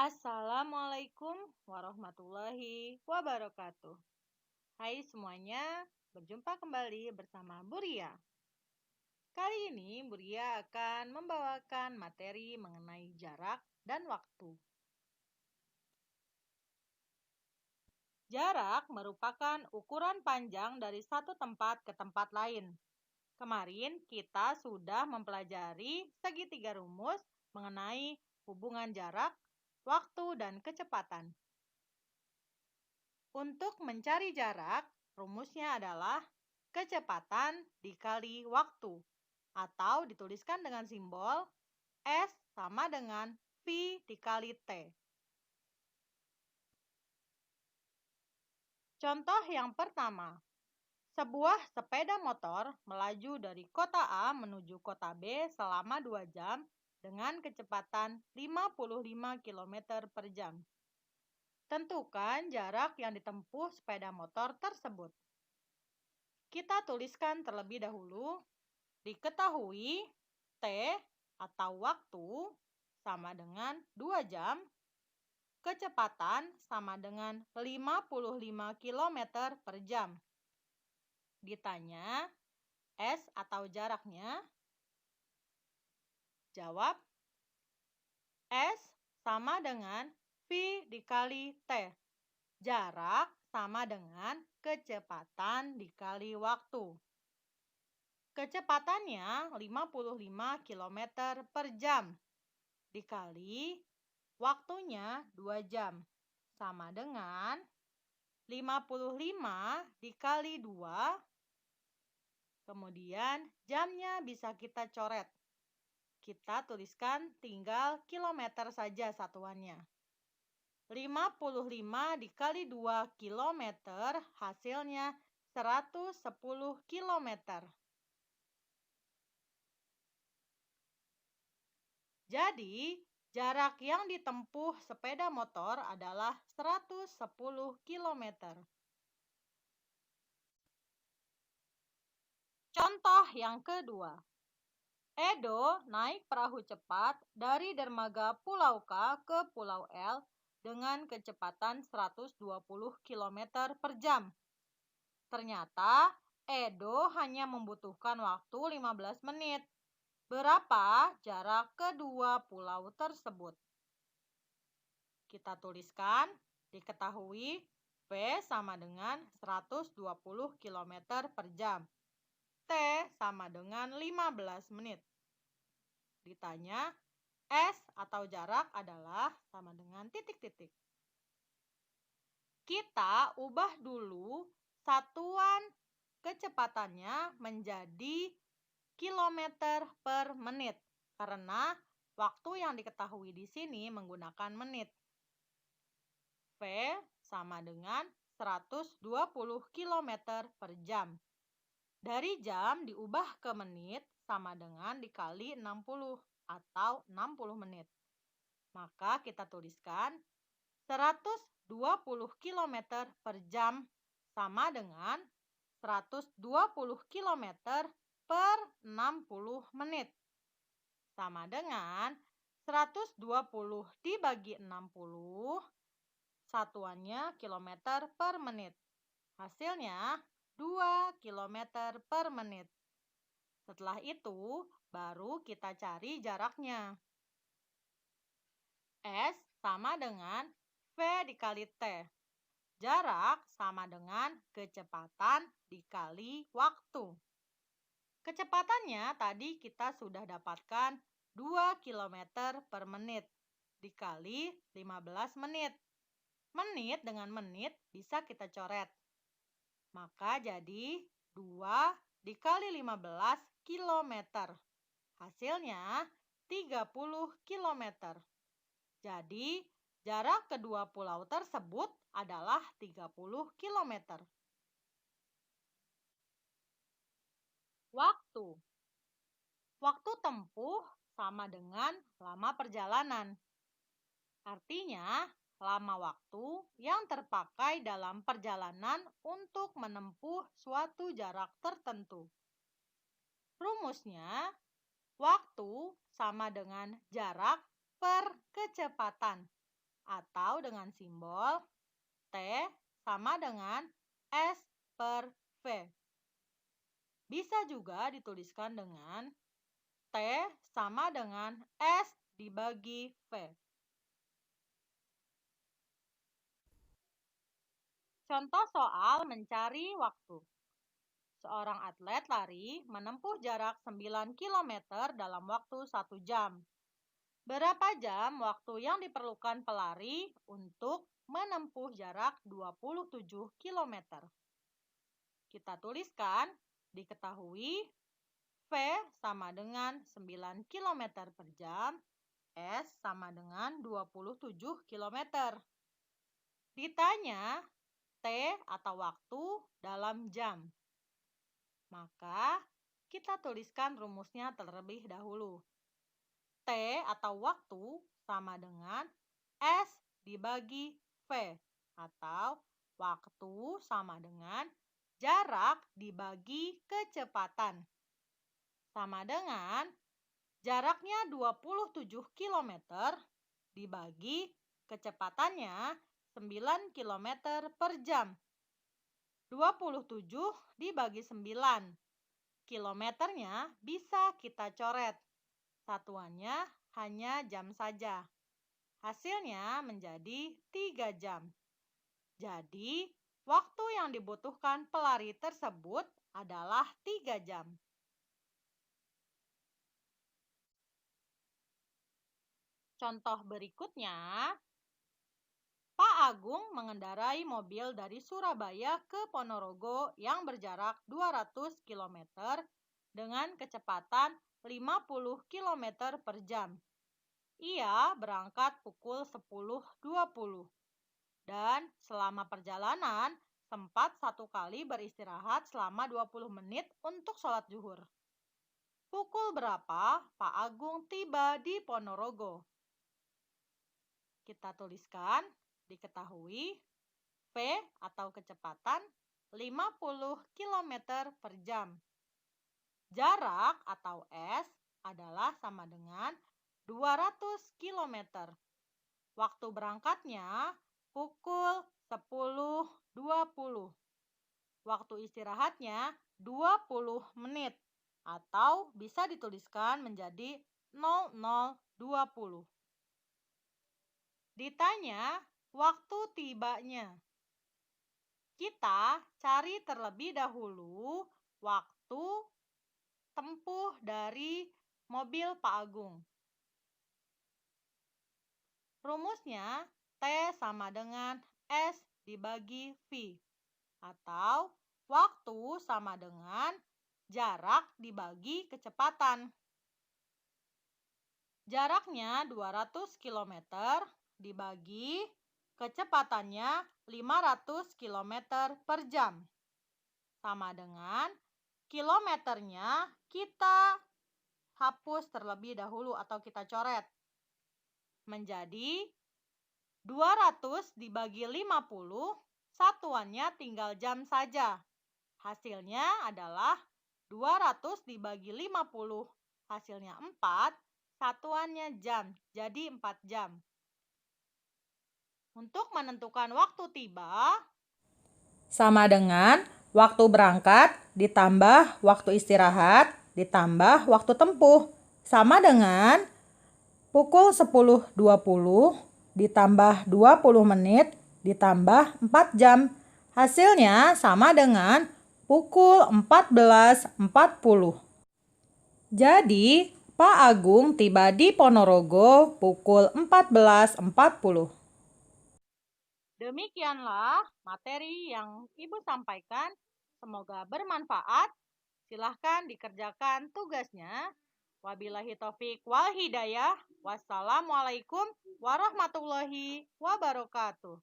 Assalamualaikum warahmatullahi wabarakatuh. Hai semuanya, berjumpa kembali bersama Buria. Kali ini Buria akan membawakan materi mengenai jarak dan waktu. Jarak merupakan ukuran panjang dari satu tempat ke tempat lain. Kemarin kita sudah mempelajari segitiga rumus mengenai hubungan jarak, waktu, dan kecepatan. Untuk mencari jarak, rumusnya adalah kecepatan dikali waktu, atau dituliskan dengan simbol S sama dengan V dikali T. Contoh yang pertama, sebuah sepeda motor melaju dari kota A menuju kota B selama 2 jam dengan kecepatan 55 km per jam. Tentukan jarak yang ditempuh sepeda motor tersebut. Kita tuliskan terlebih dahulu, diketahui T atau waktu sama dengan 2 jam, kecepatan sama dengan 55 km per jam. Ditanya, S atau jaraknya? Jawab, S sama dengan V dikali T. Jarak sama dengan kecepatan dikali waktu. Kecepatannya 55 km per jam dikali waktunya 2 jam sama dengan 55 dikali 2, kemudian jamnya bisa kita coret. Kita tuliskan tinggal kilometer saja satuannya. 55 dikali 2 kilometer hasilnya 110 kilometer. Jadi, jarak yang ditempuh sepeda motor adalah 110 km. Contoh yang kedua. Edo naik perahu cepat dari dermaga Pulau K ke Pulau L dengan kecepatan 120 km per jam. Ternyata, Edo hanya membutuhkan waktu 15 menit. Berapa jarak kedua pulau tersebut? Kita tuliskan, diketahui V sama dengan 120 km per jam. T sama dengan 15 menit. Ditanya, S atau jarak adalah sama dengan titik-titik. Kita ubah dulu satuan kecepatannya menjadi kilometer per menit karena waktu yang diketahui di sini menggunakan menit. V sama dengan 120 km per jam. Dari jam diubah ke menit sama dengan dikali 60 atau 60 menit. Maka kita tuliskan 120 km per jam sama dengan 120 km per 60 menit. Sama dengan 120 dibagi 60, satuannya kilometer per menit. Hasilnya 2 km per menit. Setelah itu, baru kita cari jaraknya. S sama dengan V dikali T. Jarak sama dengan kecepatan dikali waktu. Kecepatannya tadi kita sudah dapatkan 2 km per menit dikali 15 menit. Menit dengan menit bisa kita coret. Maka jadi 2 dikali 15 km. Hasilnya 30 km. Jadi jarak kedua pulau tersebut adalah 30 km. Waktu. Waktu tempuh sama dengan lama perjalanan. Artinya, lama waktu yang terpakai dalam perjalanan untuk menempuh suatu jarak tertentu. Rumusnya, waktu sama dengan jarak per kecepatan. atau dengan simbol T sama dengan S per V. Bisa juga dituliskan dengan T sama dengan S dibagi V. Contoh soal mencari waktu. Seorang atlet lari menempuh jarak 9 km dalam waktu 1 jam. Berapa jam waktu yang diperlukan pelari untuk menempuh jarak 27 km? Kita tuliskan, diketahui V sama dengan 9 km per jam, S sama dengan 27 km. Ditanya T atau waktu dalam jam. Maka kita tuliskan rumusnya terlebih dahulu. T atau waktu sama dengan S dibagi V atau waktu sama dengan jarak dibagi kecepatan. Sama dengan jaraknya 27 km dibagi kecepatannya 9 km per jam. 27 dibagi 9. Kilometernya bisa kita coret. Satuannya hanya jam saja. Hasilnya menjadi 3 jam. Jadi, waktu yang dibutuhkan pelari tersebut adalah 3 jam. Contoh berikutnya, Pak Agung mengendarai mobil dari Surabaya ke Ponorogo yang berjarak 200 km dengan kecepatan 50 km per jam. Ia berangkat pukul 10.20 dan selama perjalanan sempat satu kali beristirahat selama 20 menit untuk sholat zuhur. Pukul berapa Pak Agung tiba di Ponorogo? Kita tuliskan, diketahui V atau kecepatan 50 km per jam. Jarak atau S adalah sama dengan 200 km. Waktu berangkatnya pukul 10.20. Waktu istirahatnya 20 menit atau bisa dituliskan menjadi 00.20. Ditanya waktu tibanya. Kita cari terlebih dahulu waktu tempuh dari mobil Pak Agung. Rumusnya T sama dengan S dibagi V atau waktu sama dengan jarak dibagi kecepatan. Jaraknya 200 km dibagi kecepatannya 500 km per jam. Sama dengan kilometernya kita hapus terlebih dahulu atau kita coret. Menjadi 200 dibagi 50, satuannya tinggal jam saja. Hasilnya adalah 200 dibagi 50, hasilnya 4, satuannya jam, jadi 4 jam. Untuk menentukan waktu tiba, sama dengan waktu berangkat ditambah waktu istirahat ditambah waktu tempuh. Sama dengan pukul 10.20 ditambah 20 menit ditambah 4 jam. Hasilnya sama dengan pukul 14.40. Jadi, Pak Agung tiba di Ponorogo pukul 14.40. Demikianlah materi yang Ibu sampaikan. Semoga bermanfaat. Silahkan dikerjakan tugasnya. Wabillahi taufik wal hidayah. Wassalamualaikum warahmatullahi wabarakatuh.